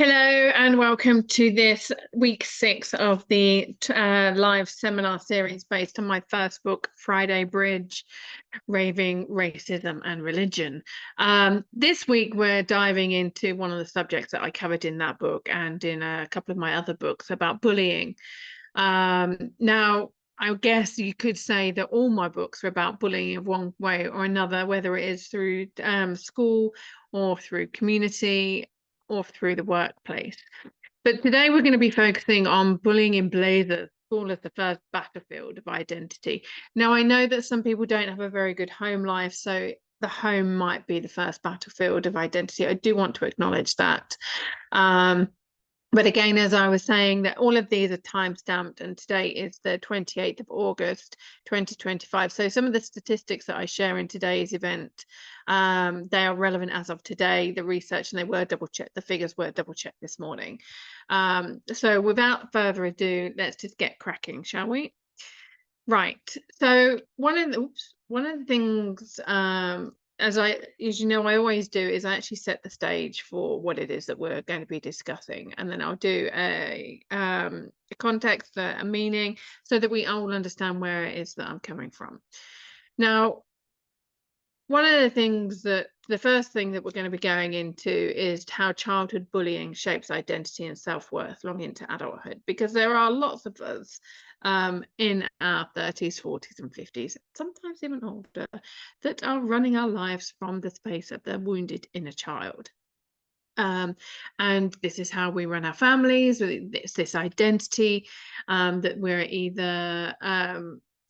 Hello and welcome to this week 6 of the live seminar series based on my first book, Friday Bridge, Raving Racism and Religion. This week we're diving into one of the subjects that I covered in that book and in a couple of my other books about bullying. Now, I guess you could say that all my books are about bullying in one way or another, whether it is through school or through community or through the workplace. But today we're going to be focusing on bullying in blazers, school as the first battlefield of identity. Now, I know that some people don't have a very good home life, so the home might be the first battlefield of identity. I do want to acknowledge that. But again, as I was saying, that all of these are time-stamped, and today is the 28th of August, 2025. So some of the statistics that I share in today's event, they are relevant as of today, the research, and they were double-checked. The figures were double-checked this morning. So without further ado, let's just get cracking, shall we? Right. So one of the things as you know, I always do is I actually set the stage for what it is that we're going to be discussing, and then I'll do a context, a meaning, so that we all understand where it is that I'm coming from. Now, one of the first thing that we're going to be going into is how childhood bullying shapes identity and self-worth long into adulthood, because there are lots of us in our 30s, 40s and 50s, sometimes even older, that are running our lives from the space of the wounded inner child. And this is how we run our families. It's this identity that we're either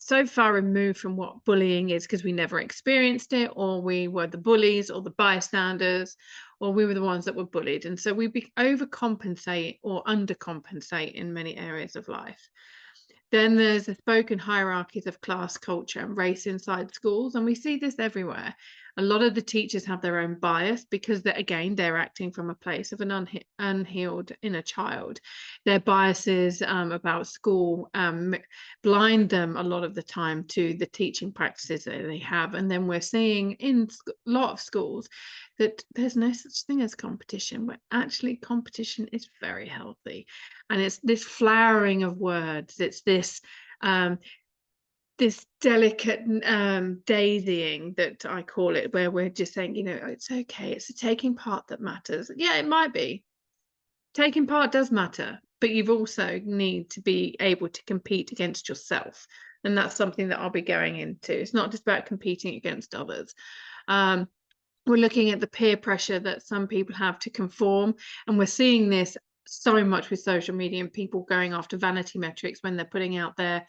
so far removed from what bullying is because we never experienced it, or we were the bullies or the bystanders, or we were the ones that were bullied. And so we overcompensate or undercompensate in many areas of life. Then there's the spoken hierarchies of class, culture, and race inside schools, and we see this everywhere. A lot of the teachers have their own bias because they're acting from a place of an unhealed inner child. Their biases about school blind them a lot of the time to the teaching practices that they have. And then we're seeing in a lot of schools that there's no such thing as competition, where actually competition is very healthy. And it's this flowering of words. It's this delicate daisying that I call it, where we're just saying, you know, it's okay, it's the taking part that matters. Yeah, it might be. Taking part does matter, but you've also need to be able to compete against yourself. And that's something that I'll be going into. It's not just about competing against others. We're looking at the peer pressure that some people have to conform, and we're seeing this so much with social media and people going after vanity metrics when they're putting out their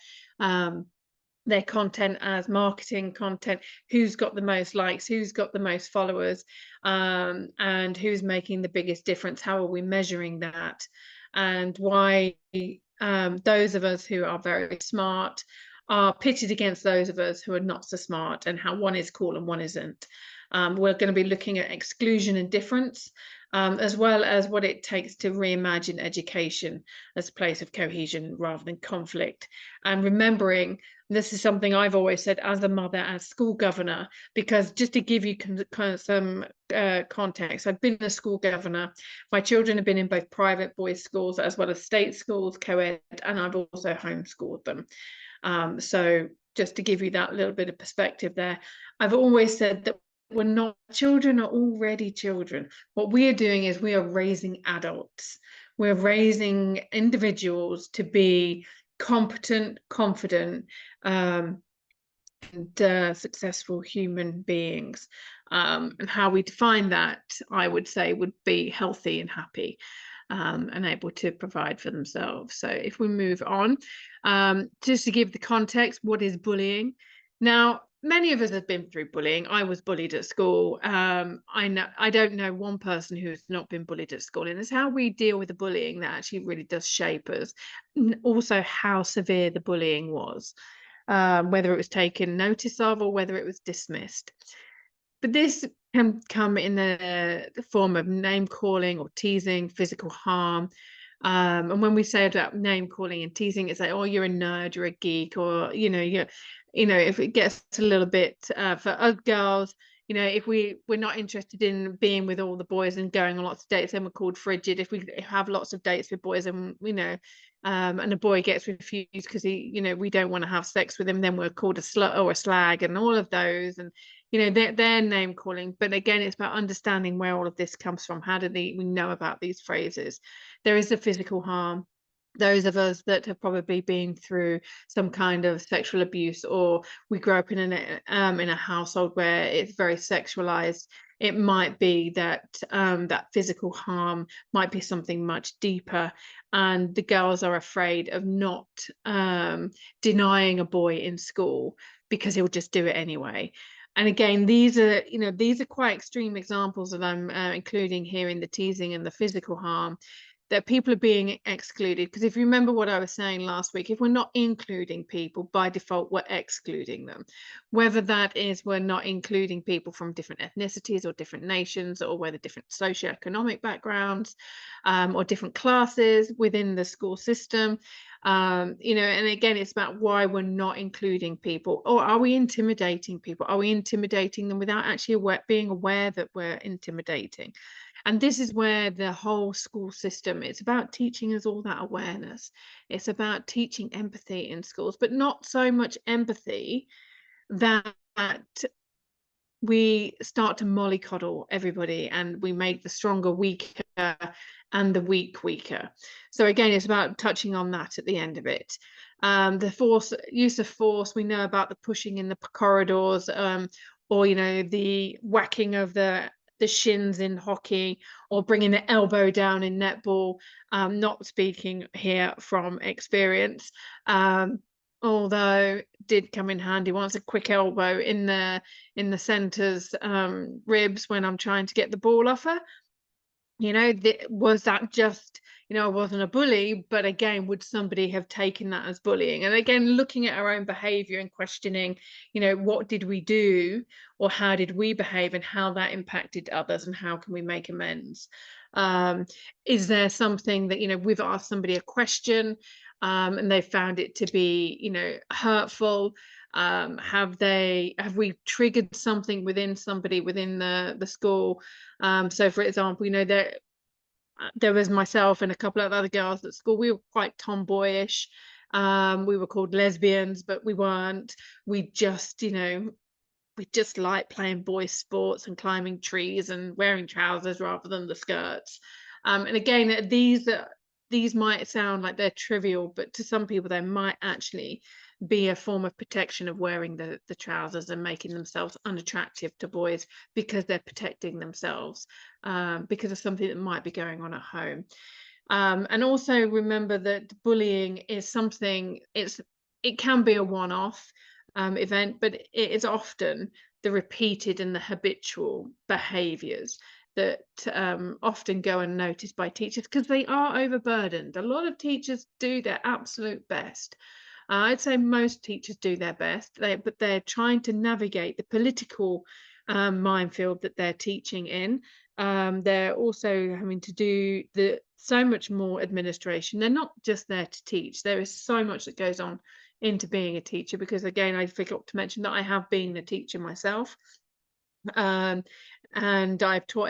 content as marketing content. Who's got the most likes, who's got the most followers, and who's making the biggest difference? How are we measuring that? And why those of us who are very smart are pitted against those of us who are not so smart, and how one is cool and one isn't. We're going to be looking at exclusion and difference, as well as what it takes to reimagine education as a place of cohesion rather than conflict. And remembering, this is something I've always said as a mother, as school governor, because just to give you some context, I've been a school governor. My children have been in both private boys' schools as well as state schools, co-ed, and I've also homeschooled them. So just to give you that little bit of perspective there, I've always said that children are already children. What we are doing is we are raising adults. We're raising individuals to be competent, confident, and successful human beings. And how we define that, I would say, would be healthy and happy, and able to provide for themselves. So if we move on, just to give the context, what is bullying? Now, many of us have been through bullying. I was bullied at school. I don't know one person who's not been bullied at school, and it's how we deal with the bullying that actually really does shape us. Also, how severe the bullying was, whether it was taken notice of or whether it was dismissed. But this can come in the form of name calling or teasing, physical harm. And when we say about name calling and teasing, it's like, oh, you're a nerd, you're a geek, or if it gets a little bit for us girls, You know, if we're not interested in being with all the boys and going on lots of dates, then we're called frigid. If we have lots of dates with boys and, you know, and a boy gets refused because he, you know, we don't want to have sex with him, then we're called a slut or a slag, and all of those. And, you know, they're name calling. But again, it's about understanding where all of this comes from. How do we know about these phrases? There is the physical harm. Those of us that have probably been through some kind of sexual abuse, or we grow up in a household where it's very sexualized, it might be that that physical harm might be something much deeper, and the girls are afraid of not denying a boy in school because he'll just do it anyway. And again, these are, you know, these are quite extreme examples that I'm including here in the teasing and the physical harm, that people are being excluded. Because if you remember what I was saying last week, if we're not including people, by default, we're excluding them. Whether that is we're not including people from different ethnicities or different nations, or whether different socioeconomic backgrounds, or different classes within the school system. You know, and again, it's about why we're not including people. Or are we intimidating people? Are we intimidating them without actually being aware that we're intimidating? And this is where the whole school system, it's about teaching us all that awareness. It's about teaching empathy in schools, but not so much empathy that we start to mollycoddle everybody and we make the stronger weaker and the weak weaker. So again, it's about touching on that at the end of it. The use of force, we know about the pushing in the corridors, or, you know, the whacking of the shins in hockey, or bringing the elbow down in netball. Not speaking here from experience, although did come in handy once, a quick elbow in the centre's ribs when I'm trying to get the ball off her. You know, was that just, you know, I wasn't a bully, but again, would somebody have taken that as bullying? And again, looking at our own behavior and questioning, you know, what did we do, or how did we behave, and how that impacted others, and how can we make amends? Is there something that, you know, we've asked somebody a question, and they found it to be, you know, hurtful? Have we triggered something within somebody within the school? So for example, you know, there was myself and a couple of other girls at school. We were quite tomboyish. We were called lesbians, but we weren't. We just, you know, we just like playing boys sports and climbing trees and wearing trousers rather than the skirts. And again, these might sound like they're trivial, but to some people they might actually be a form of protection of wearing the trousers and making themselves unattractive to boys, because they're protecting themselves because of something that might be going on at home. And also remember that bullying is something, it can be a one-off event, but it is often the repeated and the habitual behaviors that often go unnoticed by teachers because they are overburdened. A lot of teachers do their absolute best. I'd say most teachers do their best, but they're trying to navigate the political minefield that they're teaching in. They're also having to do so much more administration. They're not just there to teach. There is so much that goes on into being a teacher, because again, I forgot to mention that I have been a teacher myself. And I've taught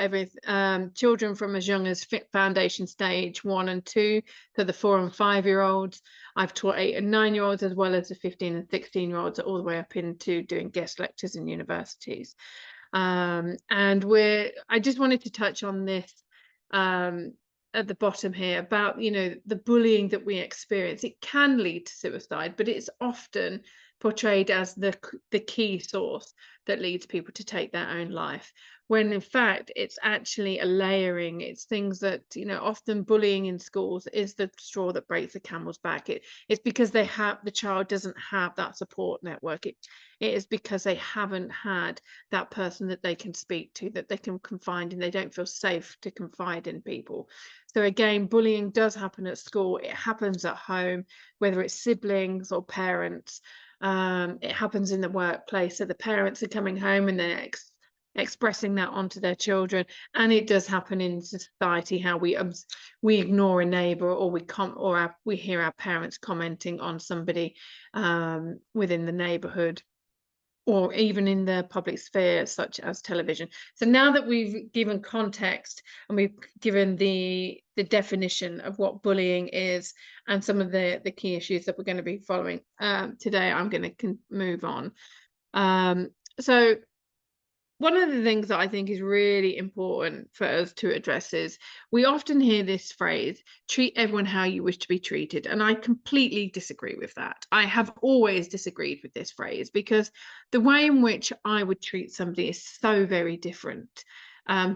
children from as young as foundation stage 1 and 2 to the 4 and 5-year-olds. I've taught 8 and 9-year-olds, as well as the 15 and 16-year-olds, all the way up into doing guest lectures in universities. And I just wanted to touch on this at the bottom here about, you know, the bullying that we experience. It can lead to suicide, but it's often portrayed as the key source that leads people to take their own life, when in fact it's actually a layering. It's things that, you know, often bullying in schools is the straw that breaks the camel's back. It's because the child doesn't have that support network. It is because they haven't had that person that they can speak to, that they can confide in. They don't feel safe to confide in people. So again, bullying does happen at school. It happens at home, whether it's siblings or parents. It happens in the workplace. So the parents are coming home and they're expressing that onto their children, and it does happen in society, how we ignore a neighbor, or we hear our parents commenting on somebody within the neighborhood. or even in the public sphere, such as television. So now that we've given context and we've given the definition of what bullying is and some of the key issues that we're going to be following today, I'm going to move on. So one of the things that I think is really important for us to address is we often hear this phrase, treat everyone how you wish to be treated. And I completely disagree with that. I have always disagreed with this phrase because the way in which I would treat somebody is so very different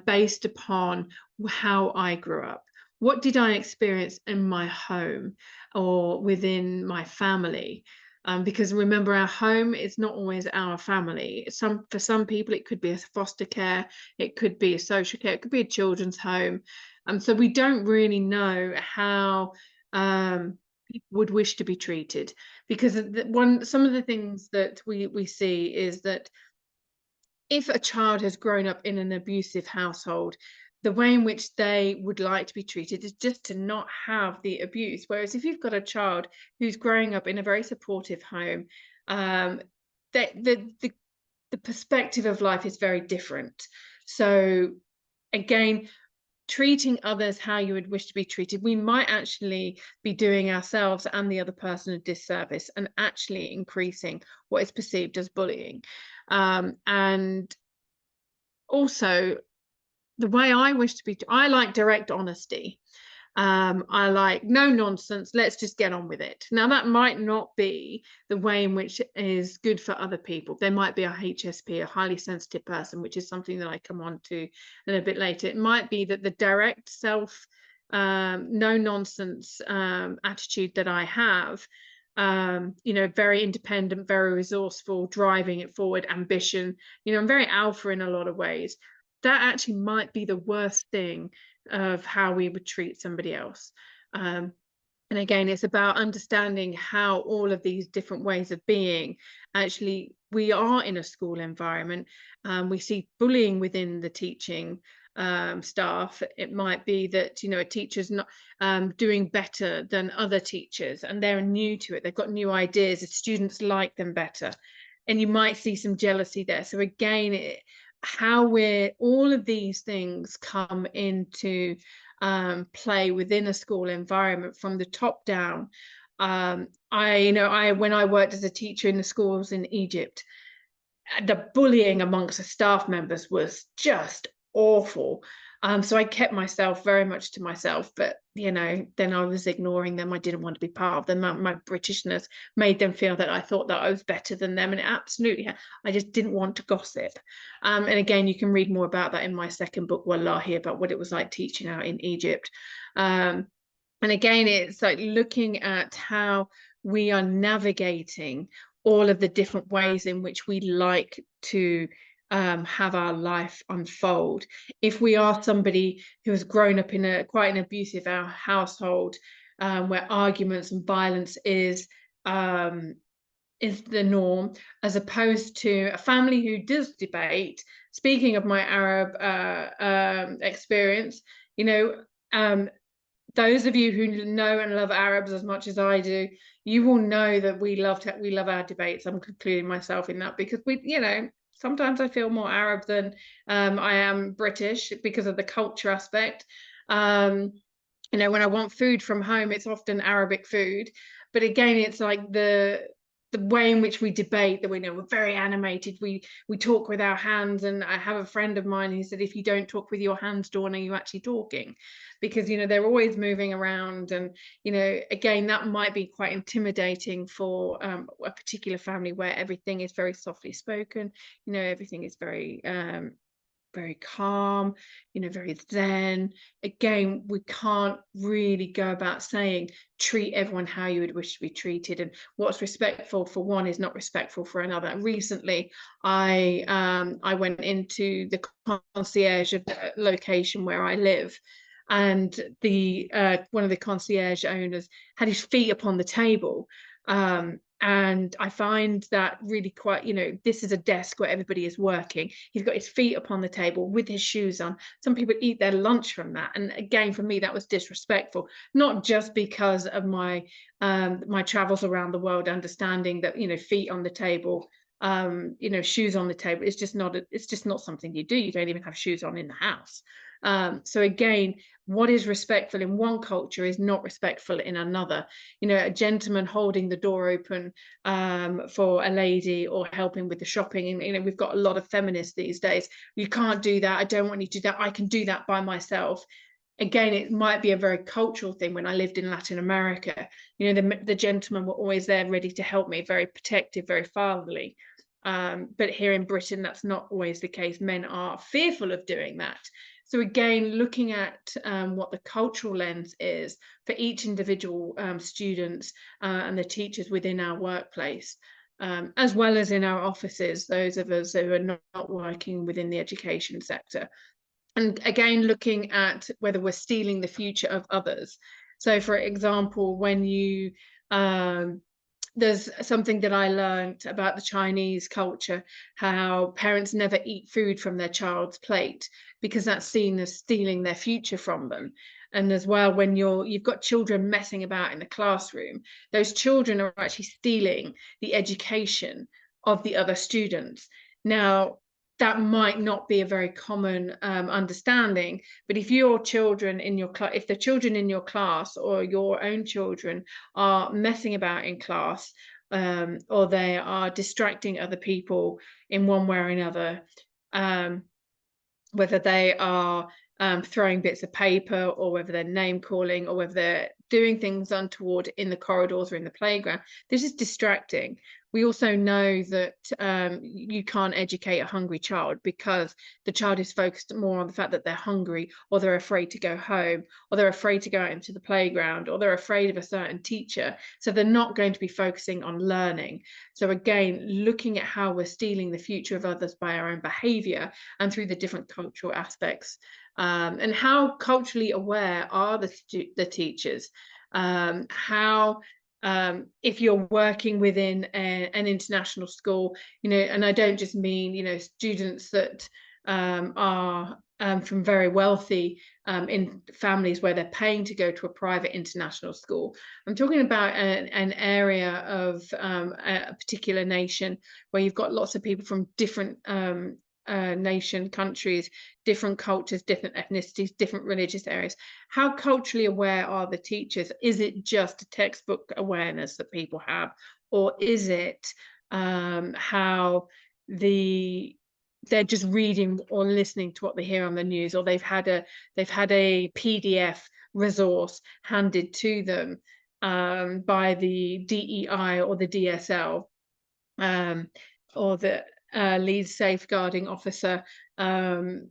based upon how I grew up. What did I experience in my home or within my family? Because remember, our home is not always our family. For some people, it could be a foster care, it could be a social care, it could be a children's home. So we don't really know how people would wish to be treated, because some of the things that we see is that if a child has grown up in an abusive household, the way in which they would like to be treated is just to not have the abuse. Whereas if you've got a child who's growing up in a very supportive home, the perspective of life is very different. So again, treating others how you would wish to be treated, we might actually be doing ourselves and the other person a disservice and actually increasing what is perceived as bullying. And also, the way I wish to be, I like direct honesty. I like no nonsense, let's just get on with it. Now, that might not be the way in which is good for other people. There might be a HSP, a highly sensitive person, which is something that I come on to a little bit later. It might be that the direct no nonsense attitude that I have, very independent, very resourceful, driving it forward, ambition, I'm very alpha in a lot of ways. That actually might be the worst thing of how we would treat somebody else. And again, it's about understanding how all of these different ways of being, actually, we are in a school environment. We see bullying within the teaching staff. It might be that, a teacher's not doing better than other teachers and they're new to it. They've got new ideas. The students like them better. And you might see some jealousy there. So again, all of these things come into play within a school environment from the top down. When I worked as a teacher in the schools in Egypt, the bullying amongst the staff members was just awful. So I kept myself very much to myself, but then I was ignoring them. I didn't want to be part of them. My Britishness made them feel that I thought that I was better than them, and absolutely, I just didn't want to gossip. And again, you can read more about that in my second book, Wallahi, about what it was like teaching out in Egypt. And again, it's like looking at how we are navigating all of the different ways in which we like to have our life unfold. If we are somebody who has grown up in quite an abusive household, where arguments and violence is the norm, as opposed to a family who does debate. Speaking of my Arab experience, those of you who know and love Arabs as much as I do, you will know that we love our debates. I'm concluding myself in that because sometimes I feel more Arab than I am British because of the culture aspect. When I want food from home, it's often Arabic food. But again, it's like the way in which we debate, that we're very animated. We talk with our hands, and I have a friend of mine who said, if you don't talk with your hands, Dawn, are you actually talking? Because they're always moving around, and again, that might be quite intimidating for a particular family where everything is very softly spoken. Everything is very very calm, very zen. Again, we can't really go about saying treat everyone how you would wish to be treated, and what's respectful for one is not respectful for another. Recently, I went into the concierge of the location where I live, and one of the concierge owners had his feet upon the table. And I find that really quite, this is a desk where everybody is working. He's got his feet upon the table with his shoes on. Some people eat their lunch from that. And again, for me, that was disrespectful, not just because of my travels around the world, understanding that, feet on the table You know, shoes on the table. It's just not something you do. You don't even have shoes on in the house. So again, what is respectful in one culture is not respectful in another. You know, a gentleman holding the door open for a lady, or helping with the shopping. And you know, we've got a lot of feminists these days. You can't do that. I don't want you to do that. I can do that by myself. Again, it might be a very cultural thing. When I lived in Latin America, you know, the gentlemen were always there ready to help me, very protective, very fatherly. But here in Britain, that's not always the case. Men are fearful of doing that. So again, looking at what the cultural lens is for each individual students and the teachers within our workplace, as well as in our offices, those of us who are not working within the education sector. And again, looking at whether we're stealing the future of others. So for example, when you there's something that I learned about the Chinese culture, how parents never eat food from their child's plate because that's seen as stealing their future from them. And as well, when you've got children messing about in the classroom, those children are actually stealing the education of the other students. Now, that might not be a very common understanding, but if your children in your class, if the children in your class or your own children are messing about in class, or they are distracting other people in one way or another, whether they are throwing bits of paper, or whether they're name calling, or whether they're doing things untoward in the corridors or in the playground, this is distracting. We also know that you can't educate a hungry child, because the child is focused more on the fact that they're hungry, or they're afraid to go home, or they're afraid to go out into the playground, or they're afraid of a certain teacher. So they're not going to be focusing on learning. So again, looking at how we're stealing the future of others by our own behavior and through the different cultural aspects. And how culturally aware are the teachers? How if you're working within an international school, you know, and I don't just mean, you know, students that are from very wealthy in families where they're paying to go to a private international school. I'm talking about an area of a particular nation where you've got lots of people from different countries, different cultures, different ethnicities, different religious areas. How culturally aware are the teachers? Is it just a textbook awareness that people have, or is it how they're just reading or listening to what they hear on the news, or they've had a PDF resource handed to them by the DEI or the DSL, or the lead safeguarding officer, and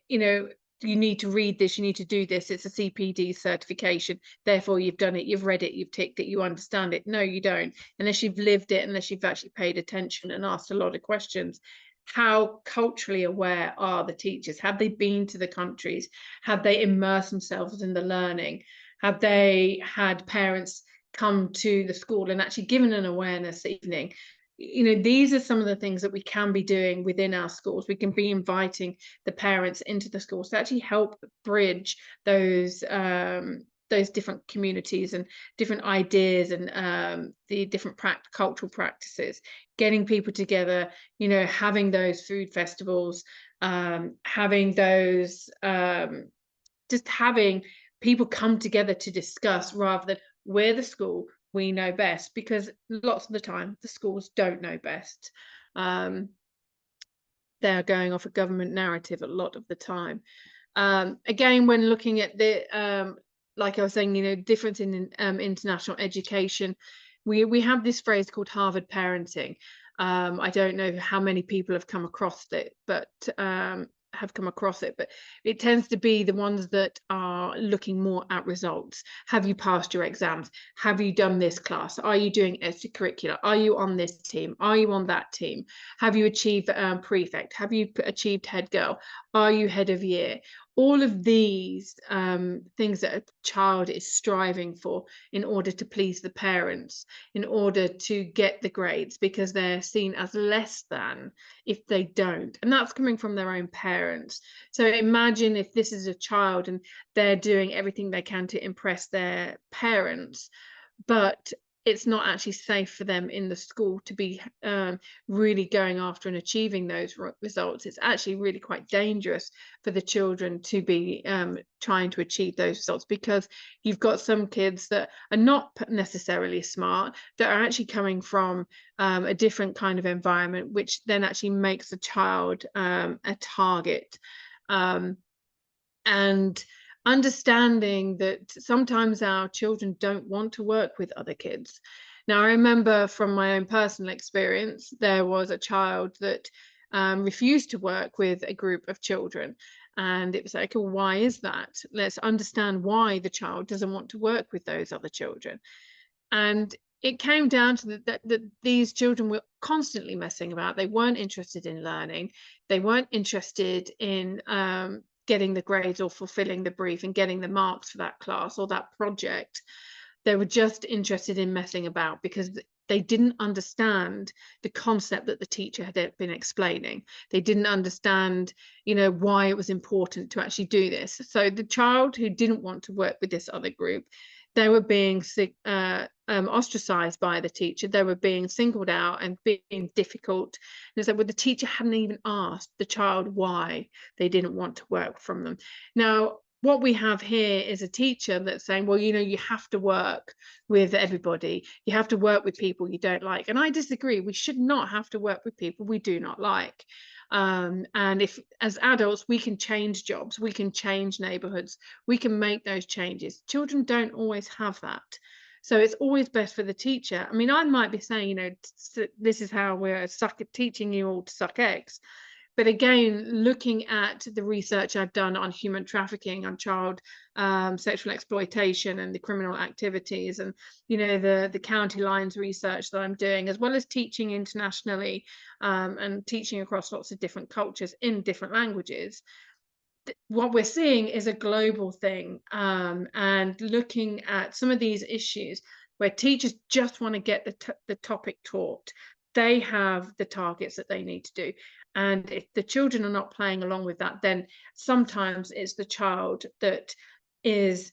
you know, you need to read this, you need to do this, it's a CPD certification, therefore you've done it, you've read it, you've ticked it, you understand it. No, you don't, unless you've lived it, unless you've actually paid attention and asked a lot of questions. How culturally aware are the teachers? Have they been to the countries? Have they immersed themselves in the learning? Have they had parents come to the school and actually given an awareness evening? You know, these are some of the things that we can be doing within our schools. We can be inviting the parents into the schools to actually help bridge those different communities and different ideas, and the different cultural practices, getting people together, you know, having those food festivals, having those just having people come together to discuss, rather than we're the school, we know best, because lots of the time the schools don't know best. They're going off a government narrative a lot of the time. Again, when looking at the like I was saying, you know, difference in international education, we have this phrase called Harvard parenting. I don't know how many people have come across it, but it tends to be the ones that are looking more at results. Have you passed your exams? Have you done this class? Are you doing extracurricular? Are you on this team? Are you on that team? Have you achieved prefect? Have you achieved head girl? Are you head of year? All of these things that a child is striving for in order to please the parents, in order to get the grades, because they're seen as less than if they don't. And that's coming from their own parents. So imagine if this is a child and they're doing everything they can to impress their parents, but it's not actually safe for them in the school to be really going after and achieving those results. It's actually really quite dangerous for the children to be trying to achieve those results, because you've got some kids that are not necessarily smart, that are actually coming from a different kind of environment, which then actually makes the child a target. And understanding that sometimes our children don't want to work with other kids. Now, I remember from my own personal experience, there was a child that refused to work with a group of children. And it was like, well, why is that? Let's understand why the child doesn't want to work with those other children. And it came down to that these children were constantly messing about. They weren't interested in learning. They weren't interested in getting the grades or fulfilling the brief and getting the marks for that class or that project. They were just interested in messing about because they didn't understand the concept that the teacher had been explaining. They didn't understand, why it was important to actually do this. So the child who didn't want to work with this other group, they were being ostracized by the teacher. They were being singled out and being difficult. And so, well, the teacher hadn't even asked the child why they didn't want to work from them. Now, what we have here is a teacher that's saying, well, you have to work with everybody. You have to work with people you don't like. And I disagree. We should not have to work with people we do not like. And if, as adults, we can change jobs, we can change neighborhoods, we can make those changes. Children don't always have that. So it's always best for the teacher. I mean, I might be saying, this is how we're teaching you all to suck eggs. But again, looking at the research I've done on human trafficking, on child sexual exploitation and the criminal activities, and the county lines research that I'm doing, as well as teaching internationally and teaching across lots of different cultures in different languages, what we're seeing is a global thing, and looking at some of these issues where teachers just want to get the topic taught. They have the targets that they need to do. And if the children are not playing along with that, then sometimes it's the child that is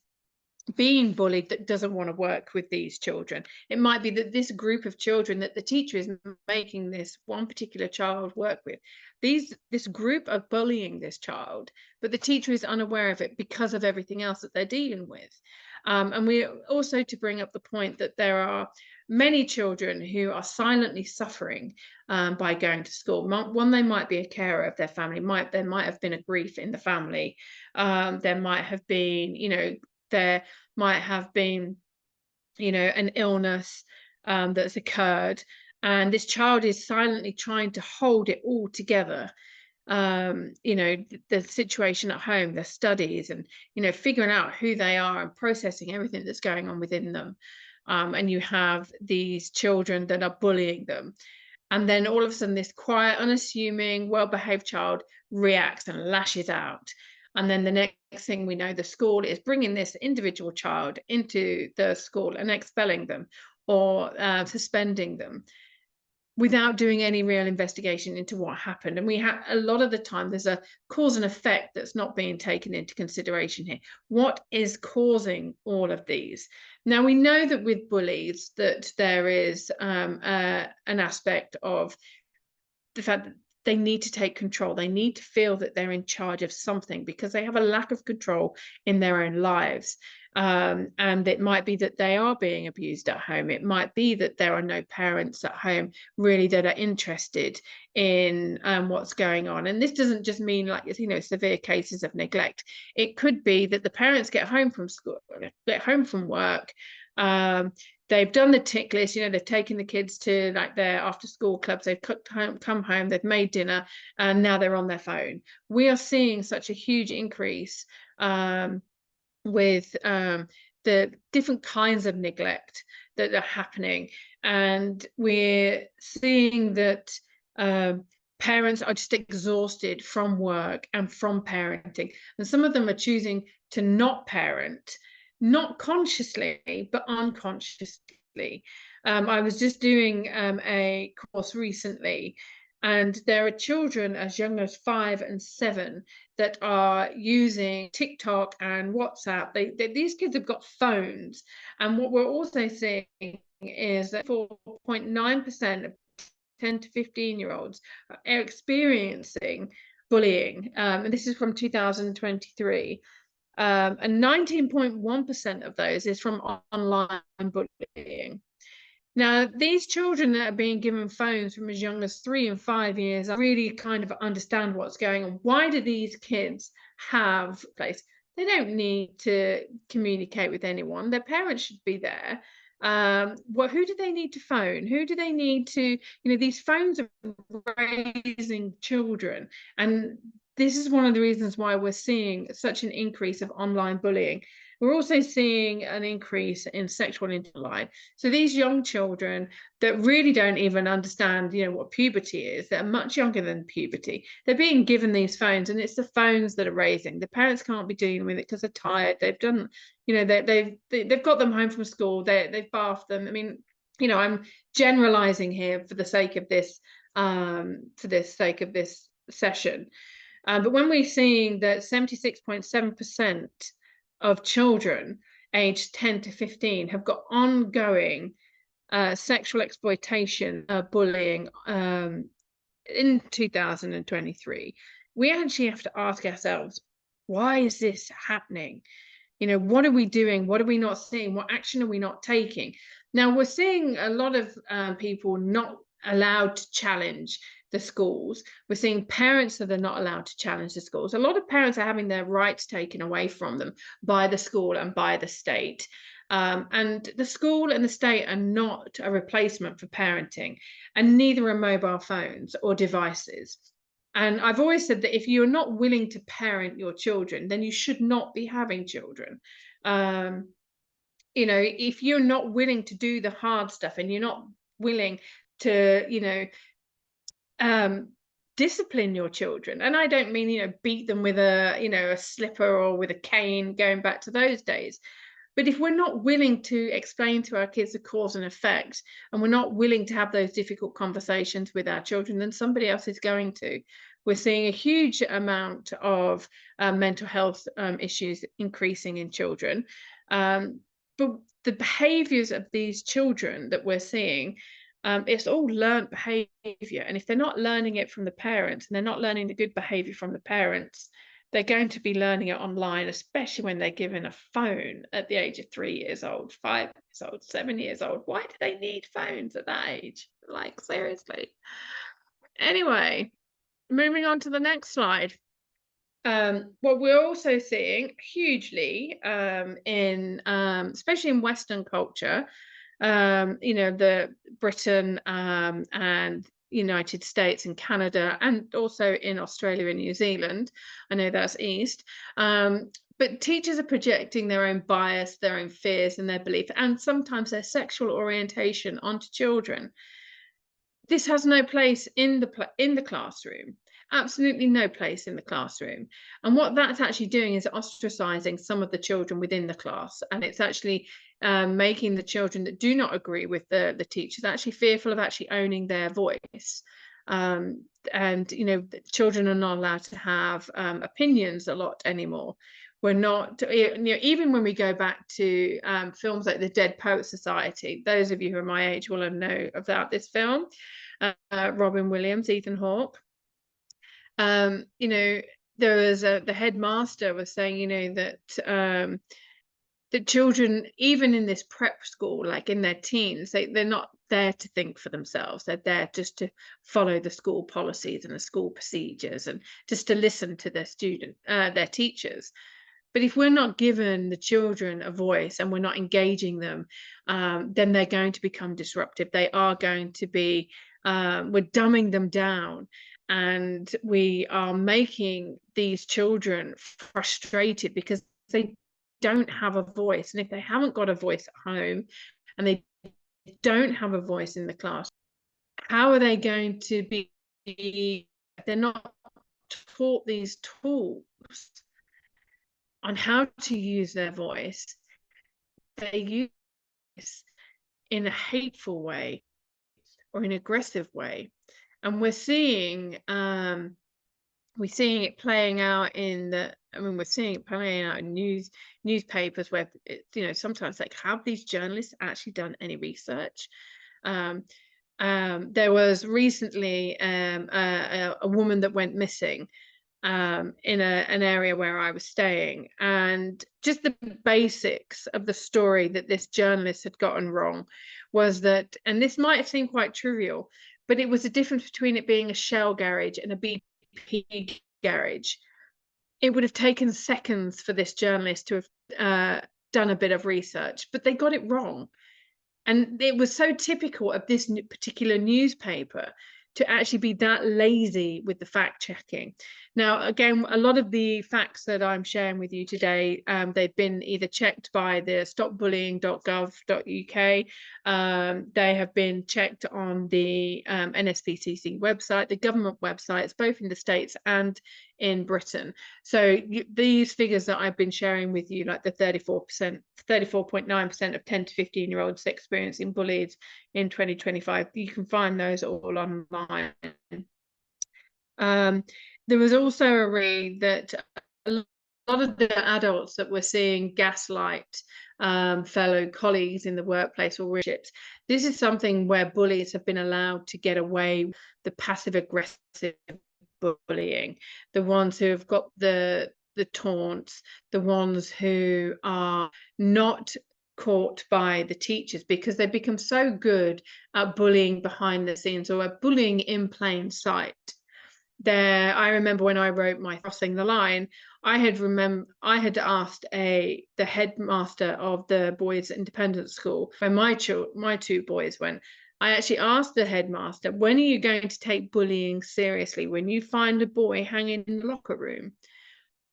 being bullied that doesn't want to work with these children. It might be that this group of children that the teacher is making this one particular child work with, this group are bullying this child, but the teacher is unaware of it because of everything else that they're dealing with. And we also to bring up the point that there are many children who are silently suffering by going to school. One, they might be a carer of their family. There might have been a grief in the family. There might have been, there might have been, an illness that's occurred, and this child is silently trying to hold it all together. The situation at home, their studies, and figuring out who they are and processing everything that's going on within them. And you have these children that are bullying them, and then all of a sudden this quiet, unassuming, well-behaved child reacts and lashes out. And then the next thing we know, the school is bringing this individual child into the school and expelling them or suspending them, without doing any real investigation into what happened. And we have a lot of the time there's a cause and effect that's not being taken into consideration here. What is causing all of these? Now, we know that with bullies that there is an aspect of the fact that they need to take control. They need to feel that they're in charge of something because they have a lack of control in their own lives. And it might be that they are being abused at home. It might be that there are no parents at home really that are interested in what's going on. And this doesn't just mean like, severe cases of neglect. It could be that the parents get home from school, get home from work, they've done the tick list, they've taken the kids to like their after school clubs, they've come home, they've made dinner, and now they're on their phone. We are seeing such a huge increase with the different kinds of neglect that are happening. And we're seeing that parents are just exhausted from work and from parenting. And some of them are choosing to not parent, not consciously, but unconsciously. I was just doing a course recently, and there are children as young as 5 and 7 that are using TikTok and WhatsApp. These kids have got phones. And what we're also seeing is that 4.9% of 10 to 15-year-olds are experiencing bullying, and this is from 2023. And 19.1% of those is from online bullying. Now, these children that are being given phones from as young as 3 and 5 years, I really kind of understand what's going on. Why do these kids have place? They don't need to communicate with anyone. Their parents should be there. Who do they need to phone? Who do they need to, these phones are raising children. And this is one of the reasons why we're seeing such an increase of online bullying. We're also seeing an increase in sexual online. So these young children that really don't even understand, what puberty is, they're much younger than puberty. They're being given these phones, and it's the phones that are raising. The parents can't be dealing with it because they're tired. They've done, they've got them home from school. They've bathed them. I mean, I'm generalizing here for the sake of this, session. But when we're seeing that 76.7% of children aged 10 to 15 have got ongoing sexual exploitation, bullying in 2023, we actually have to ask ourselves, why is this happening? What are we doing? What are we not seeing? What action are we not taking? Now, we're seeing a lot of people not allowed to challenge the schools. We're seeing parents that are not allowed to challenge the schools. A lot of parents are having their rights taken away from them by the school and by the state. And the school and the state are not a replacement for parenting, and neither are mobile phones or devices. And I've always said that if you're not willing to parent your children, then you should not be having children. If you're not willing to do the hard stuff and you're not willing to, discipline your children, and I don't mean, beat them with a slipper or with a cane, going back to those days. But if we're not willing to explain to our kids the cause and effect, and we're not willing to have those difficult conversations with our children, then somebody else is going to. We're seeing a huge amount of mental health issues increasing in children. But the behaviours of these children that we're seeing, it's all learned behaviour. And if they're not learning it from the parents, and they're not learning the good behaviour from the parents, they're going to be learning it online, especially when they're given a phone at the age of 3 years old, 5 years old, 7 years old. Why do they need phones at that age? Like, seriously. Anyway, moving on to the next slide. What we're also seeing hugely in especially in Western culture, the Britain and United States and Canada, and also in Australia and New Zealand. I know that's East. But teachers are projecting their own bias, their own fears and their belief, and sometimes their sexual orientation onto children. This has no place in the classroom. Absolutely no place in the classroom. And what that's actually doing is ostracizing some of the children within the class, and it's actually making the children that do not agree with the teachers actually fearful of actually owning their voice. And children are not allowed to have opinions a lot anymore. We're not, even when we go back to films like The Dead Poets Society, those of you who are my age will know about this film. Robin Williams, Ethan Hawke. There was the headmaster was saying, that the children, even in this prep school, like in their teens, they're not there to think for themselves. They're there just to follow the school policies and the school procedures, and just to listen to their teachers. But if we're not giving the children a voice and we're not engaging them, then they're going to become disruptive. They are going to be, we're dumbing them down, and we are making these children frustrated because they don't have a voice. And if they haven't got a voice at home, and they don't have a voice in the class, how are they going to be? They're not taught these tools on how to use their voice. They use this in a hateful way or an aggressive way. And we're seeing we're seeing it playing out in the, I mean, we're seeing it playing out in newspapers where sometimes like, have these journalists actually done any research? There was recently a woman that went missing in an area where I was staying, and just the basics of the story that this journalist had gotten wrong was that, and this might seem quite trivial, but it was the difference between it being a Shell garage and a BP garage. It would have taken seconds for this journalist to have done a bit of research, but they got it wrong. And it was so typical of this particular newspaper to actually be that lazy with the fact checking. Now, again, a lot of the facts that I'm sharing with you today, they've been either checked by the stopbullying.gov.uk, they have been checked on the NSPCC website, the government websites, both in the States and in Britain. So these figures that I've been sharing with you, like the 34.9% of 10 to 15-year-olds experiencing bullies in 2025, you can find those all online. There was also a read that a lot of the adults that were seeing gaslight fellow colleagues in the workplace or relationships, this is something where bullies have been allowed to get away with the passive aggressive bullying, the ones who have got the taunts, the ones who are not caught by the teachers because they become so good at bullying behind the scenes or at bullying in plain sight. I remember when I wrote my Crossing the Line, I had asked the headmaster of the boys' independent school where my two boys went. I actually asked the headmaster, when are you going to take bullying seriously? When you find a boy hanging in the locker room?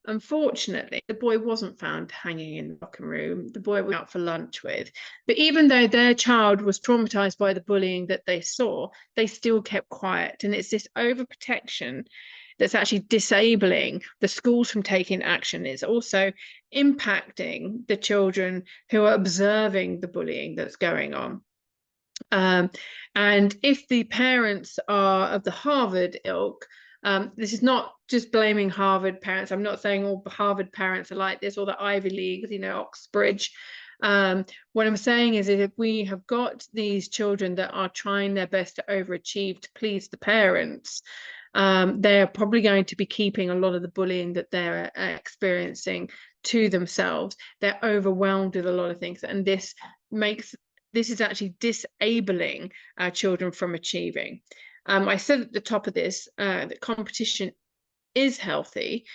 Unfortunately, the boy wasn't found hanging in the locker room. The boy was out for lunch with. But even though their child was traumatized by the bullying that they saw, they still kept quiet. And it's this overprotection that's actually disabling the schools from taking action. It's also impacting the children who are observing the bullying that's going on. And if the parents are of the Harvard ilk, this is not just blaming Harvard parents. I'm not saying all Harvard parents are like this or the Ivy Leagues, Oxbridge. What I'm saying is that if we have got these children that are trying their best to overachieve to please the parents, they're probably going to be keeping a lot of the bullying that they're experiencing to themselves. They're overwhelmed with a lot of things, and this is actually disabling our children from achieving. I said at the top of this that competition is healthy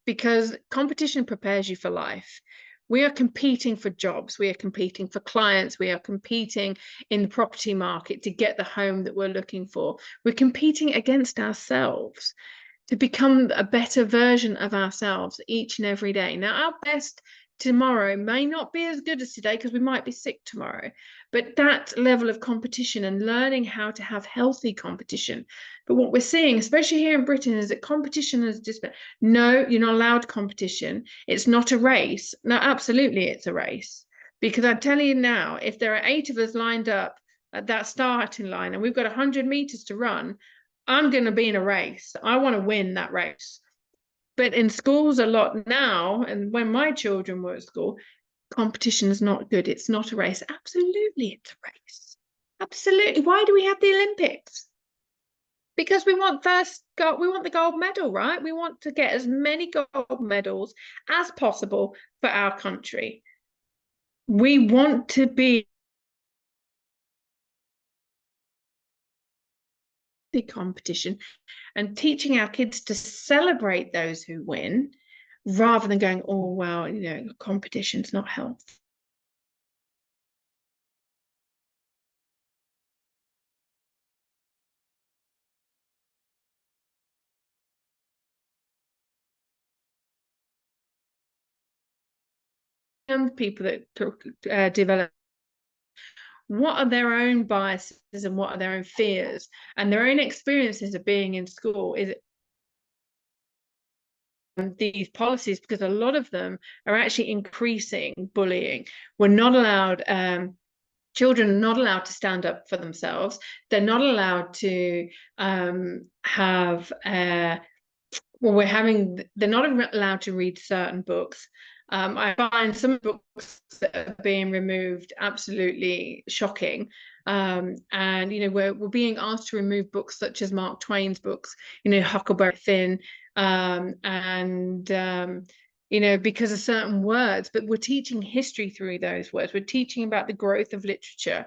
because competition prepares you for life. We are competing for jobs, we are competing for clients, we are competing in the property market to get the home that we're looking for. We're competing against ourselves to become a better version of ourselves each and every day. Now, our best tomorrow may not be as good as today because we might be sick tomorrow, but that level of competition and learning how to have healthy competition. But what we're seeing, especially here in Britain, is that competition has just been, no, you're not allowed competition. It's not a race. No, absolutely it's a race. Because I tell you now, if there are 8 of us lined up at that starting line and we've got 100 meters to run, I'm going to be in a race. I want to win that race. But in schools a lot now, and when my children were at school, competition is not good. It's not a race. Absolutely, it's a race. Absolutely. Why do we have the Olympics? Because we want the gold medal, right? We want to get as many gold medals as possible for our country. We want to be the competition and teaching our kids to celebrate those who win rather than going, oh, well, competition's not healthy. And people that develop, what are their own biases and what are their own fears and their own experiences of being in school? Is it these policies, because a lot of them are actually increasing bullying. We're not allowed, children are not allowed to stand up for themselves. They're not allowed to have well, they're not allowed to read certain books. I find some books that are being removed absolutely shocking. And we're being asked to remove books such as Mark Twain's books, Huckleberry Finn, and because of certain words, but we're teaching history through those words. We're teaching about the growth of literature.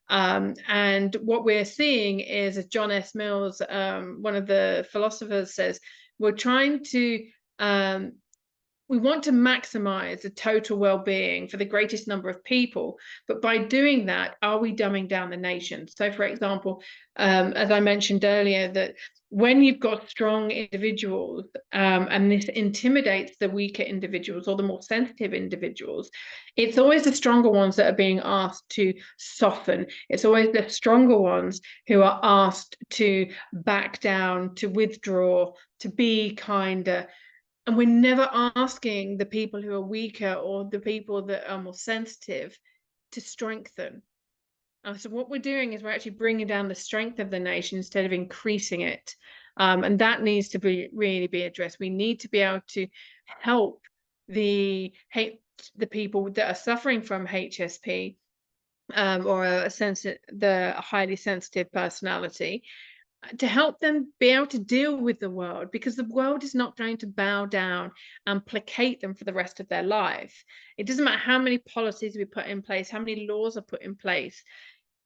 And what we're seeing is, as John S. Mills, one of the philosophers, says, we're trying to we want to maximize the total well-being for the greatest number of people, but by doing that, are we dumbing down the nation? So, for example, as I mentioned earlier, that when you've got strong individuals, and this intimidates the weaker individuals or the more sensitive individuals, it's always the stronger ones that are being asked to soften. It's always the stronger ones who are asked to back down, to withdraw, to be kinder. And we're never asking the people who are weaker or the people that are more sensitive to strengthen. So what we're doing is we're actually bringing down the strength of the nation instead of increasing it. And that needs to really be addressed. We need to be able to help the people that are suffering from HSP, or the highly sensitive personality, to help them be able to deal with the world, because the world is not going to bow down and placate them for the rest of their life. It doesn't matter how many policies we put in place, how many laws are put in place.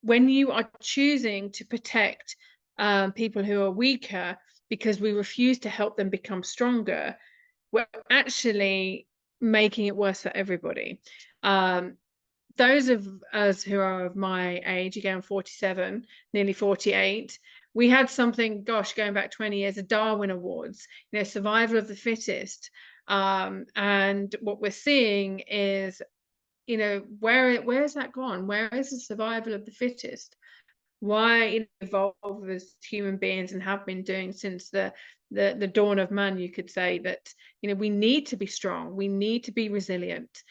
When you are choosing to protect people who are weaker because we refuse to help them become stronger, we're actually making it worse for everybody. Those of us who are of my age, again, 47, nearly 48, we had something, gosh, going back 20 years, the Darwin Awards, survival of the fittest. And what we're seeing is, where's that gone? Where is the survival of the fittest? Why evolve as human beings and have been doing since the dawn of man, you could say, that we need to be strong, we need to be resilient.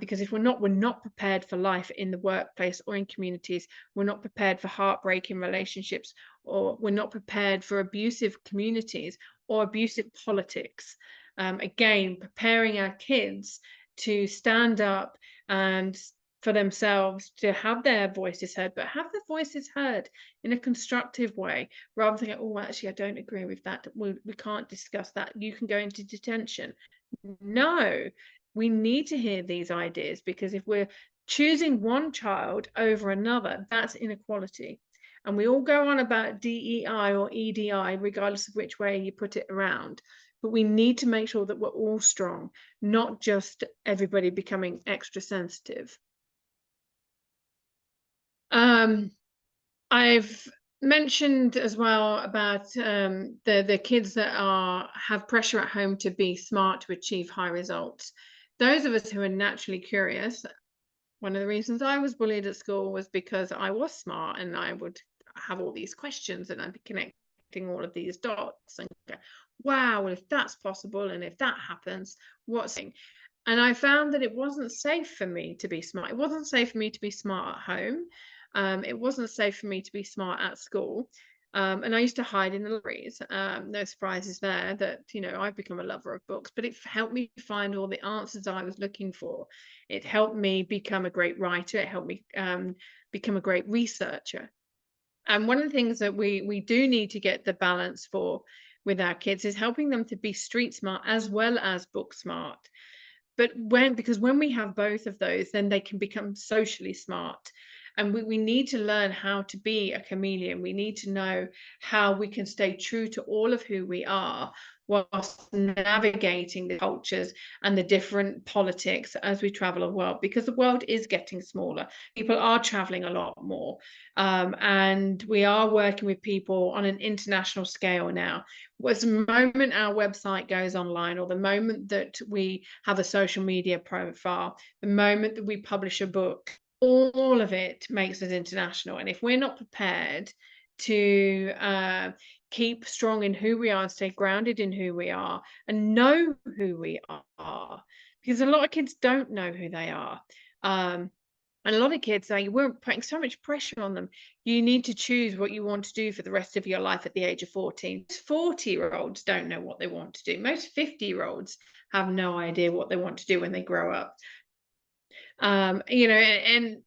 Because if we're not prepared for life in the workplace or in communities. We're not prepared for heartbreaking relationships, or we're not prepared for abusive communities or abusive politics. Again, preparing our kids to stand up and for themselves, to have their voices heard, but have their voices heard in a constructive way, rather than, oh, actually, I don't agree with that. We can't discuss that. You can go into detention. No, we need to hear these ideas, because if we're choosing one child over another, that's inequality. And we all go on about DEI or EDI, regardless of which way you put it around. But we need to make sure that we're all strong, not just everybody becoming extra sensitive. I've mentioned as well about the kids that have pressure at home to be smart to achieve high results. Those of us who are naturally curious, one of the reasons I was bullied at school was because I was smart and I would have all these questions and I'd be connecting all of these dots and go, wow, well, if that's possible and if that happens, what's it? And I found that it wasn't safe for me to be smart. It wasn't safe for me to be smart at home. It wasn't safe for me to be smart at school. And I used to hide in the libraries. No surprises there that, I've become a lover of books, but it helped me find all the answers I was looking for. It helped me become a great writer. It helped me become a great researcher. And one of the things that we do need to get the balance for with our kids is helping them to be street smart as well as book smart. But because when we have both of those, then they can become socially smart. And we need to learn how to be a chameleon. We need to know how we can stay true to all of who we are, whilst navigating the cultures and the different politics as we travel the world, because the world is getting smaller. People are traveling a lot more. And we are working with people on an international scale now. Was the moment our website goes online, or the moment that we have a social media profile, the moment that we publish a book, all of it makes us international. And if we're not prepared to keep strong in who we are and stay grounded in who we are and know who we are, because a lot of kids don't know who they are. And a lot of kids say, we're putting so much pressure on them. You need to choose what you want to do for the rest of your life at the age of 14. Most 40-year-olds don't know what they want to do. Most 50-year-olds have no idea what they want to do when they grow up. You know, and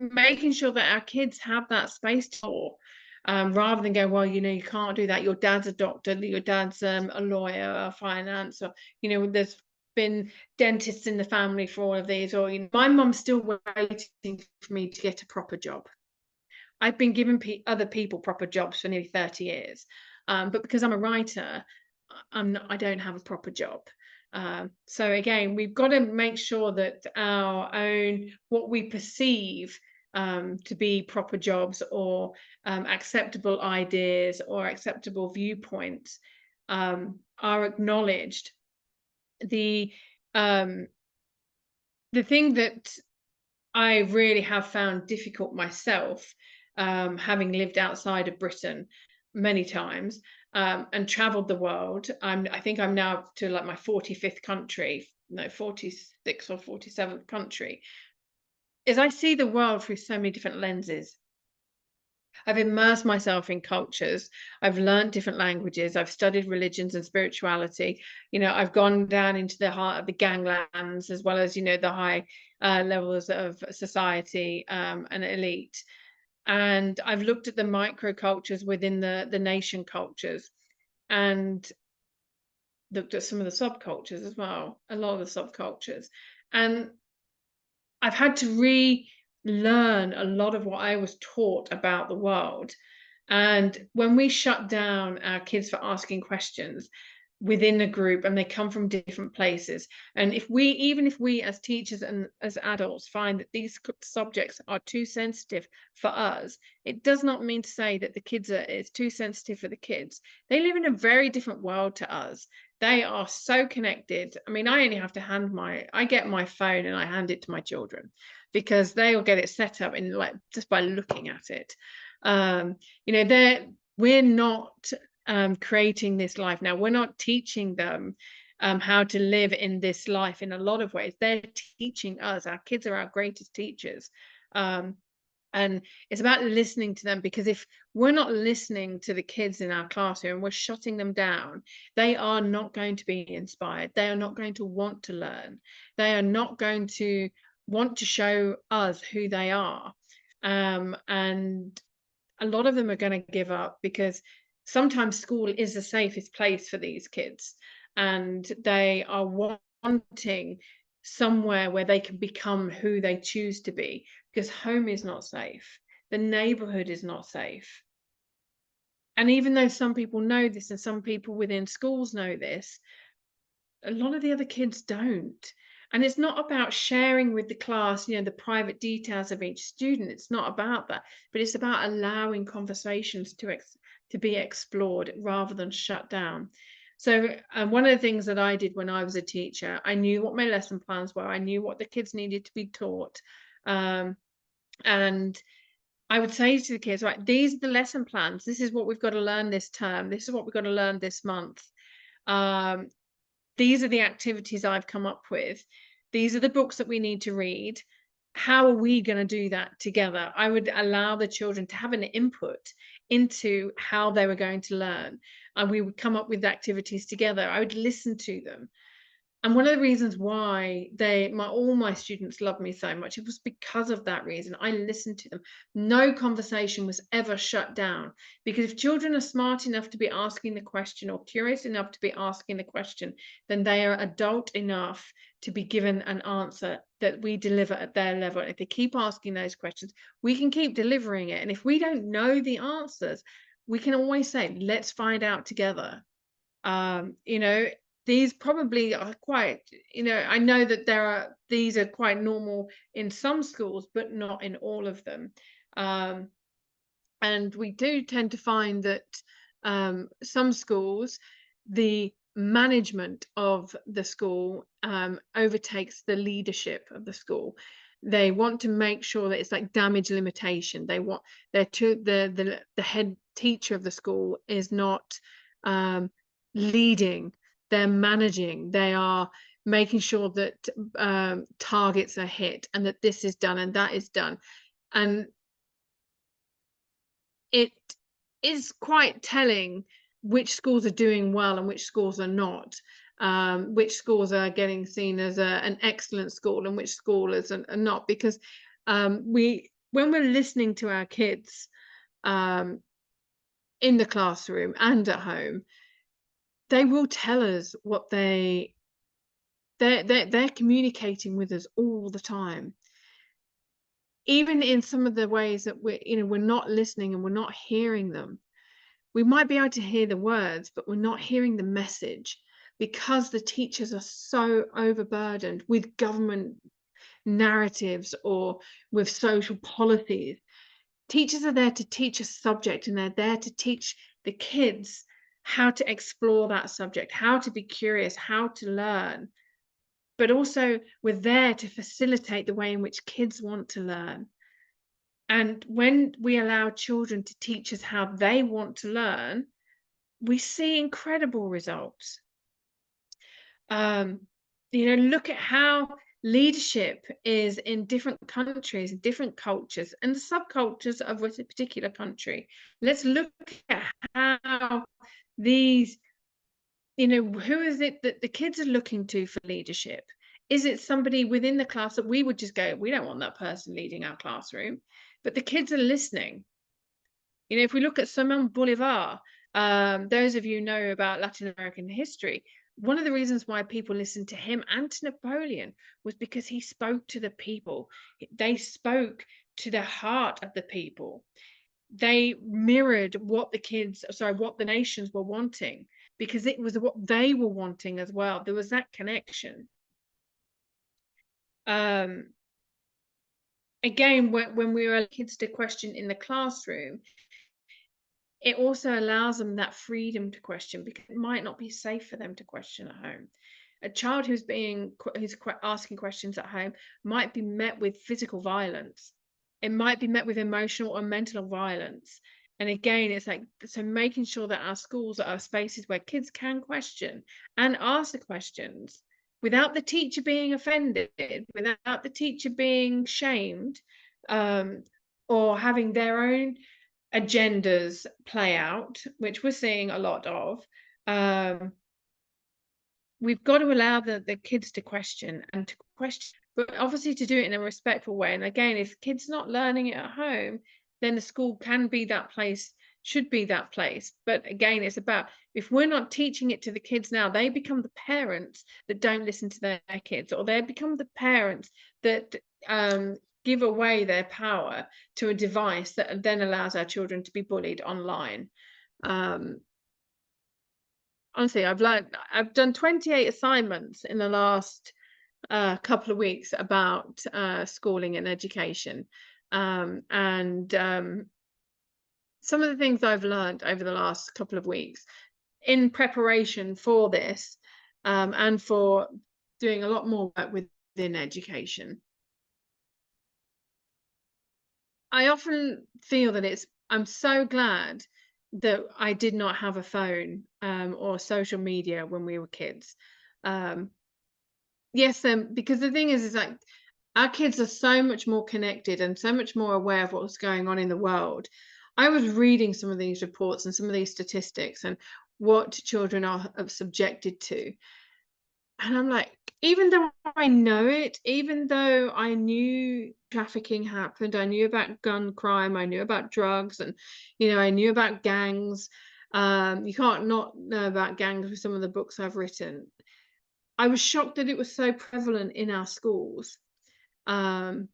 making sure that our kids have that space to explore, rather than go, well, you know, you can't do that. Your dad's a doctor, your dad's a lawyer, a finance, or, you know, there's been dentists in the family for all of these, or, you know, my mum's still waiting for me to get a proper job. I've been giving other people proper jobs for nearly 30 years. But because I'm a writer, I don't have a proper job. So again, we've got to make sure that our own, what we perceive to be proper jobs, or acceptable ideas or acceptable viewpoints, are acknowledged. The um, the thing that I really have found difficult myself, having lived outside of Britain many times, and traveled the world. I think I'm now up to like my 45th country, no, 46th or 47th country, is I see the world through so many different lenses. I've immersed myself in cultures. I've learned different languages. I've studied religions and spirituality. You know, I've gone down into the heart of the ganglands, as well as, you know, the high levels of society, and elite. And I've looked at the microcultures within the nation cultures, and looked at some of the subcultures as well, a lot of the subcultures. And I've had to relearn a lot of what I was taught about the world. And when we shut down our kids for asking questions within a group, and they come from different places, and even if we as teachers and as adults find that these subjects are too sensitive for us, it does not mean to say that the kids it's too sensitive for the kids. They live in a very different world to us. They are so connected. I mean, I only have to I get my phone and I hand it to my children, because they'll get it set up in, like, just by looking at it. You know, we're not creating this life now. We're not teaching them how to live in this life in a lot of ways. They're teaching us. Our kids are our greatest teachers. And it's about listening to them, because if we're not listening to the kids in our classroom, we're shutting them down, they are not going to be inspired. They are not going to want to learn. They are not going to want to show us who they are. And a lot of them are going to give up, because sometimes school is the safest place for these kids, and they are wanting somewhere where they can become who they choose to be, because home is not safe, the neighborhood is not safe. And even though some people know this, and some people within schools know this, a lot of the other kids don't. And it's not about sharing with the class, you know, the private details of each student. It's not about that, but it's about allowing conversations to be explored rather than shut down. So one of the things that I did when I was a teacher, I knew what my lesson plans were. I knew what the kids needed to be taught. And I would say to the kids, right, these are the lesson plans. This is what we've got to learn this term. This is what we've got to learn this month. These are the activities I've come up with. These are the books that we need to read. How are we going to do that together? I would allow the children to have an input into how they were going to learn, and we would come up with activities together. I would listen to them. And one of the reasons why all my students love me so much, it was because of that reason. I listened to them. No conversation was ever shut down, because if children are smart enough to be asking the question, or curious enough to be asking the question, then they are adult enough to be given an answer that we deliver at their level. And if they keep asking those questions, we can keep delivering it. And if we don't know the answers, we can always say, let's find out together. You know, these probably are quite, you know, I know that these are quite normal in some schools, but not in all of them. And we do tend to find that some schools, the management of the school overtakes the leadership of the school. They want to make sure that it's like damage limitation. They want the head teacher of the school is not leading, they're managing, they are making sure that targets are hit and that this is done and that is done. And it is quite telling which schools are doing well and which schools are not. Which schools are getting seen as an excellent school and which school is are not, because when we're listening to our kids um, in the classroom and at home, they will tell us what they're communicating with us all the time. Even in some of the ways that we're not listening and we're not hearing them. We might be able to hear the words, but we're not hearing the message because the teachers are so overburdened with government narratives or with social policies. Teachers are there to teach a subject, and they're there to teach the kids how to explore that subject, how to be curious, how to learn. But also, we're there to facilitate the way in which kids want to learn. And when we allow children to teach us how they want to learn, we see incredible results. Look at how leadership is in different countries, different cultures, and the subcultures of a particular country. Let's look at how these, who is it that the kids are looking to for leadership? Is it somebody within the class that we would just go, we don't want that person leading our classroom? But the kids are listening. If we look at Simon Bolivar, those of you know about Latin American history, one of the reasons why people listened to him and to Napoleon was because he spoke to the people. They spoke to the heart of the people. They mirrored what the nations were wanting, because it was what they were wanting as well. There was that connection. Again, when we were kids to question in the classroom, it also allows them that freedom to question, because it might not be safe for them to question at home. A child who's asking questions at home might be met with physical violence. It might be met with emotional or mental violence. And again, it's like, so making sure that our schools are spaces where kids can question and ask the questions without the teacher being offended, without the teacher being shamed, or having their own agendas play out, which we're seeing a lot of. We've got to allow the kids to question, but obviously to do it in a respectful way. And again, if kids not learning it at home, then the school can be that place, should be that place. But again, it's about, if we're not teaching it to the kids now, they become the parents that don't listen to their kids, or they become the parents that give away their power to a device that then allows our children to be bullied online. Honestly, I've done 28 assignments in the last couple of weeks about schooling and education. Some of the things I've learned over the last couple of weeks in preparation for this, and for doing a lot more work within education. I often feel that I'm so glad that I did not have a phone or social media when we were kids. Yes, because the thing is like, our kids are so much more connected and so much more aware of what's going on in the world. I was reading some of these reports and some of these statistics and what children are subjected to. And I'm like, even though I know it, even though I knew trafficking happened, I knew about gun crime, I knew about drugs, and I knew about gangs. You can't not know about gangs with some of the books I've written. I was shocked that it was so prevalent in our schools. But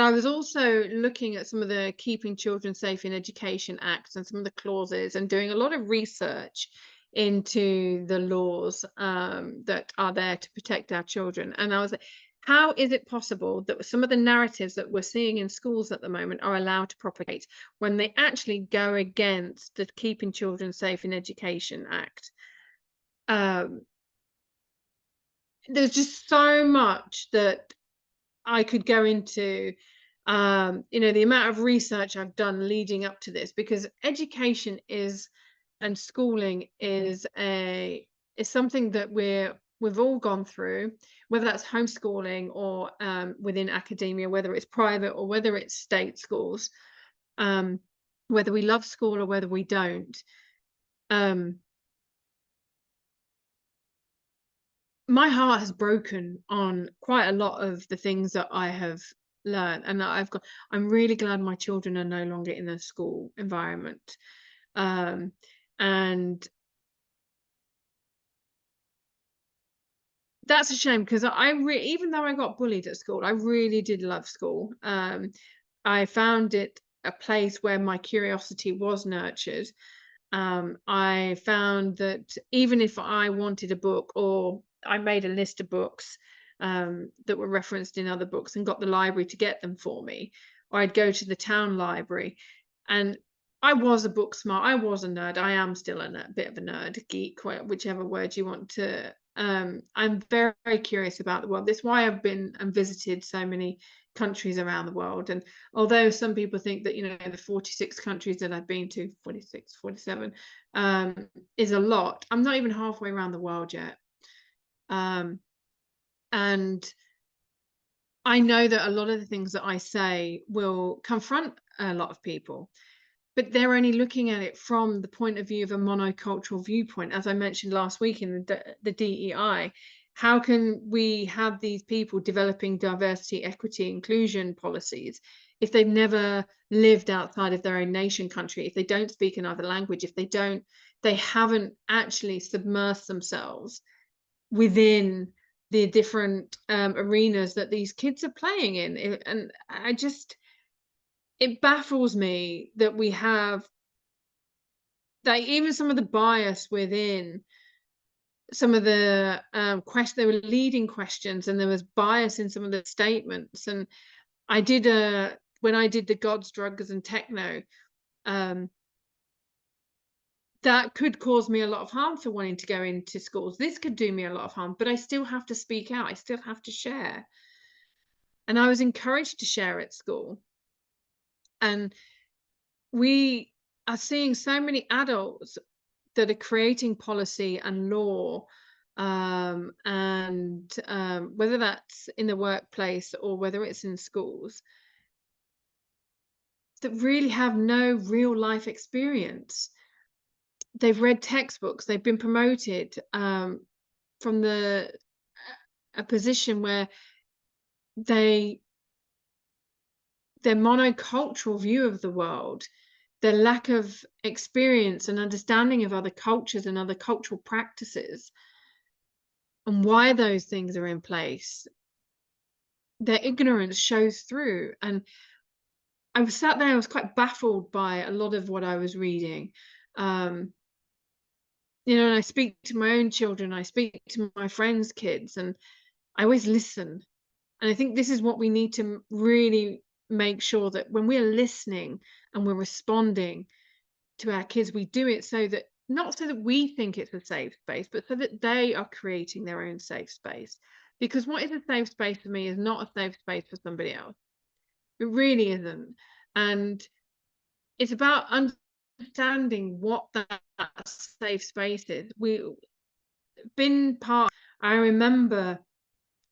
I was also looking at some of the Keeping Children Safe in Education Acts and some of the clauses, and doing a lot of research into the laws that are there to protect our children. And I was like, how is it possible that some of the narratives that we're seeing in schools at the moment are allowed to propagate when they actually go against the Keeping Children Safe in Education Act? There's just so much that I could go into, the amount of research I've done leading up to this, because education and schooling is something that we're we've all gone through, whether that's homeschooling or within academia, whether it's private or whether it's state schools, um, whether we love school or whether we don't. Um, my heart has broken on quite a lot of the things that I have learned, and that I'm really glad my children are no longer in a school environment. Um, and that's a shame because even though I got bullied at school, I really did love school. I found it a place where my curiosity was nurtured. I found that even if I wanted a book, or I made a list of books that were referenced in other books and got the library to get them for me, or I'd go to the town library. And I was a book smart. I was a nerd. I am still a bit of a nerd, geek, whichever word you want to. I'm very, very curious about the world. That's why I've been and visited so many countries around the world. And although some people think that, the 46 countries that I've been to, 46, 47, is a lot, I'm not even halfway around the world yet. And I know that a lot of the things that I say will confront a lot of people, but they're only looking at it from the point of view of a monocultural viewpoint. As I mentioned last week in the DEI, how can we have these people developing diversity, equity, inclusion policies if they've never lived outside of their own nation country, if they don't speak another language, if they haven't actually submersed themselves within the different arenas that these kids are playing in? And it baffles me that we have, like, even some of the bias within some of the there were leading questions, and there was bias in some of the statements. And when I did the gods, drugs and techno, that could cause me a lot of harm for wanting to go into schools. This could do me a lot of harm, but I still have to speak out. I still have to share. And I was encouraged to share at school. And we are seeing so many adults that are creating policy and law, and whether that's in the workplace or whether it's in schools, that really have no real life experience. They've read textbooks, they've been promoted from a position where their monocultural view of the world, their lack of experience and understanding of other cultures and other cultural practices and why those things are in place, their ignorance shows through. And I was sat there, I was quite baffled by a lot of what I was reading. And I speak to my own children, I speak to my friends' kids, and I always listen. And I think this is what we need to really make sure, that when we're listening and we're responding to our kids, we do it not so that we think it's a safe space, but so that they are creating their own safe space. Because what is a safe space for me is not a safe space for somebody else. It really isn't. And it's about understanding what that safe space is. I remember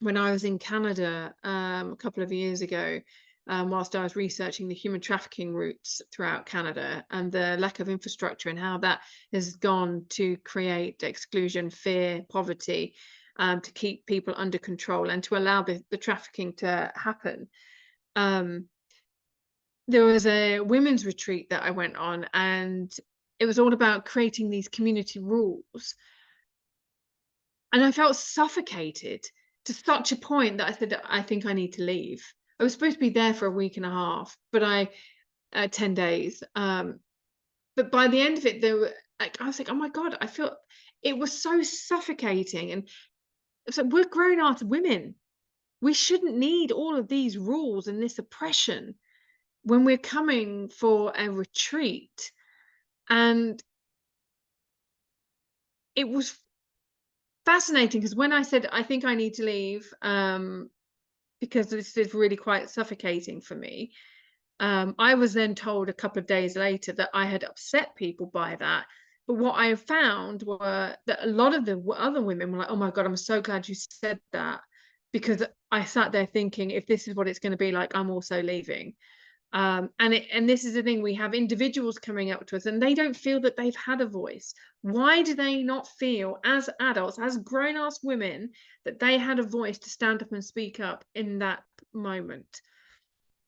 when I was in Canada a couple of years ago, whilst I was researching the human trafficking routes throughout Canada and the lack of infrastructure and how that has gone to create exclusion, fear, poverty, to keep people under control and to allow the trafficking to happen. There was a women's retreat that I went on, and it was all about creating these community rules. And I felt suffocated to such a point that I said, I think I need to leave. I was supposed to be there for a week and a half, but 10 days. But by the end of it, I was like, oh my God, I feel it was so suffocating. And it's like, we're grown ass women. We shouldn't need all of these rules and this oppression when we're coming for a retreat. And it was fascinating because when I said, I think I need to leave, because this is really quite suffocating for me, I was then told a couple of days later that I had upset people by that, But what I have found were that a lot of the other women were like, "Oh my God, I'm so glad you said that," because I sat there thinking, if this is what it's going to be like, I'm also leaving. And this is the thing, we have individuals coming up to us and they don't feel that they've had a voice. Why do they not feel as adults, as grown-ass women, that they had a voice to stand up and speak up in that moment?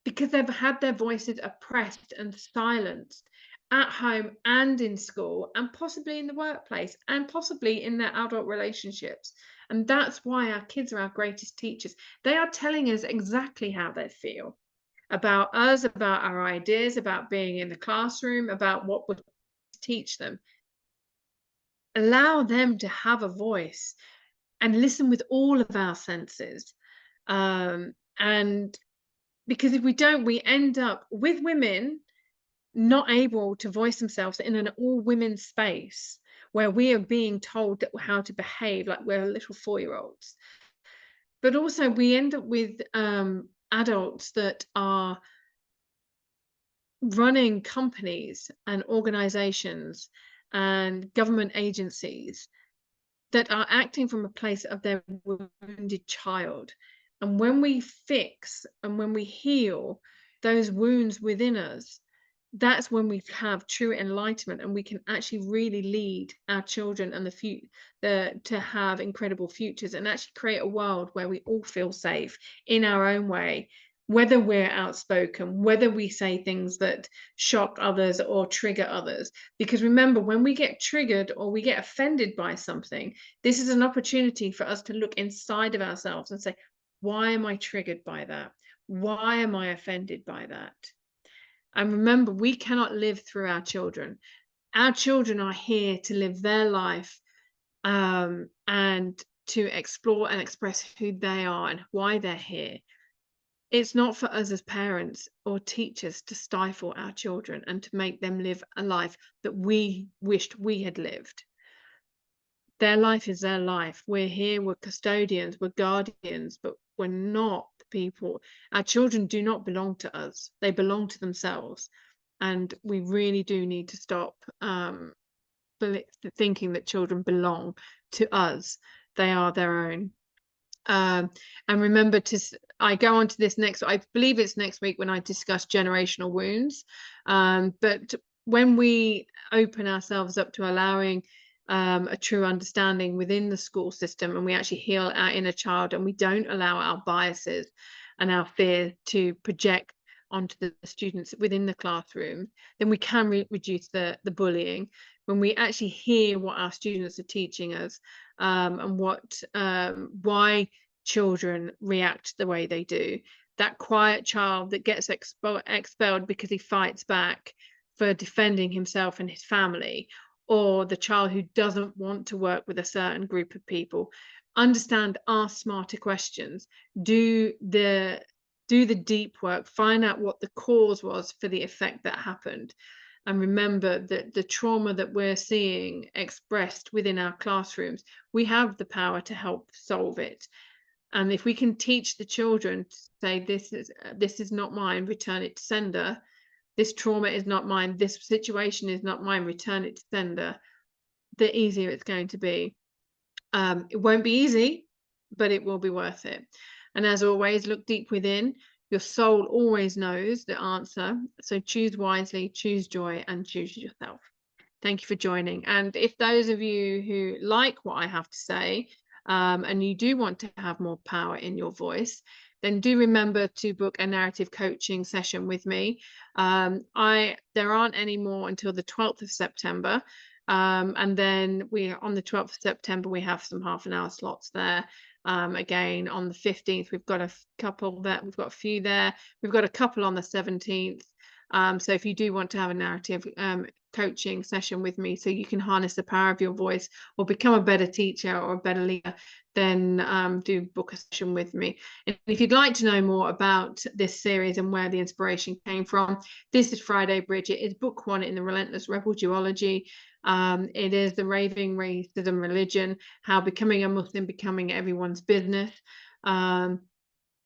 Because they've had their voices oppressed and silenced at home and in school and possibly in the workplace and possibly in their adult relationships. And that's why our kids are our greatest teachers. They are telling us exactly how they feel about us, about our ideas, about being in the classroom, about what we teach them. Allow them to have a voice and listen with all of our senses. And because if we don't, we end up with women not able to voice themselves in an all women space where we are being told that how to behave like we're little 4-year-olds. But also we end up with adults that are running companies and organizations and government agencies that are acting from a place of their wounded child. And when we fix and when we heal those wounds within us, that's when we have true enlightenment and we can actually really lead our children and to have incredible futures and actually create a world where we all feel safe in our own way, whether we're outspoken, whether we say things that shock others or trigger others. Because remember, when we get triggered or we get offended by something, this is an opportunity for us to look inside of ourselves and say, why am I triggered by that? Why am I offended by that? And remember, we cannot live through our children. Our children are here to live their life, and to explore and express who they are and why they're here. It's not for us as parents or teachers to stifle our children and to make them live a life that we wished we had lived. Their life is their life. We're here, we're custodians, we're guardians, but we're not the people. Our children do not belong to us. They belong to themselves. And we really do need to stop thinking that children belong to us. They are their own. And remember I go on to this next, I believe it's next week when I discuss generational wounds. But when we open ourselves up to allowing a true understanding within the school system, and we actually heal our inner child and we don't allow our biases and our fear to project onto the students within the classroom, then we can reduce the bullying. When we actually hear what our students are teaching us, and why children react the way they do. That quiet child that gets expelled because he fights back for defending himself and his family, or the child who doesn't want to work with a certain group of people. Understand, ask smarter questions, do the deep work, find out what the cause was for the effect that happened. And remember that the trauma that we're seeing expressed within our classrooms, we have the power to help solve it. And if we can teach the children to say, this is not mine, return it to sender. This trauma is not mine. This situation is not mine, return it to sender. The easier it's going to be. It won't be easy, but it will be worth it. And as always, look deep within. Your soul always knows the answer. So choose wisely, choose joy, and choose yourself. Thank you for joining. And if those of you who like what I have to say, and you do want to have more power in your voice, then do remember to book a narrative coaching session with me. There aren't any more until the 12th of September. And then on the 12th of September, we have some half-an-hour slots there. Again, on the 15th, we've got a couple there. We've got a few there. We've got a couple on the 17th. So if you do want to have a narrative coaching session with me so you can harness the power of your voice or become a better teacher or a better leader, then do book a session with me. And if you'd like to know more about this series and where the inspiration came from, this is Friday Bridge. It is book 1 in the Relentless Rebel Duology. It is the Raving Racism Religion, how becoming a Muslim, becoming everyone's business. The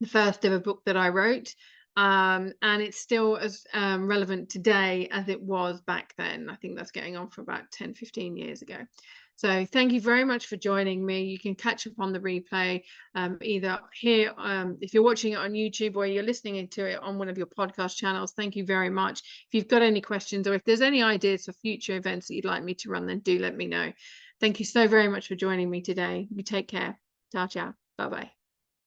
first ever book that I wrote. And it's still as relevant today as it was back then. I think that's getting on for about 10-15 years ago. So thank you very much for joining me. You can catch up on the replay either here, if you're watching it on YouTube, or you're listening to it on one of your podcast channels. Thank you very much. If you've got any questions, or if there's any ideas for future events that you'd like me to run, then do let me know. Thank you so very much for joining me today. You take care. Ciao, ciao. Bye-bye.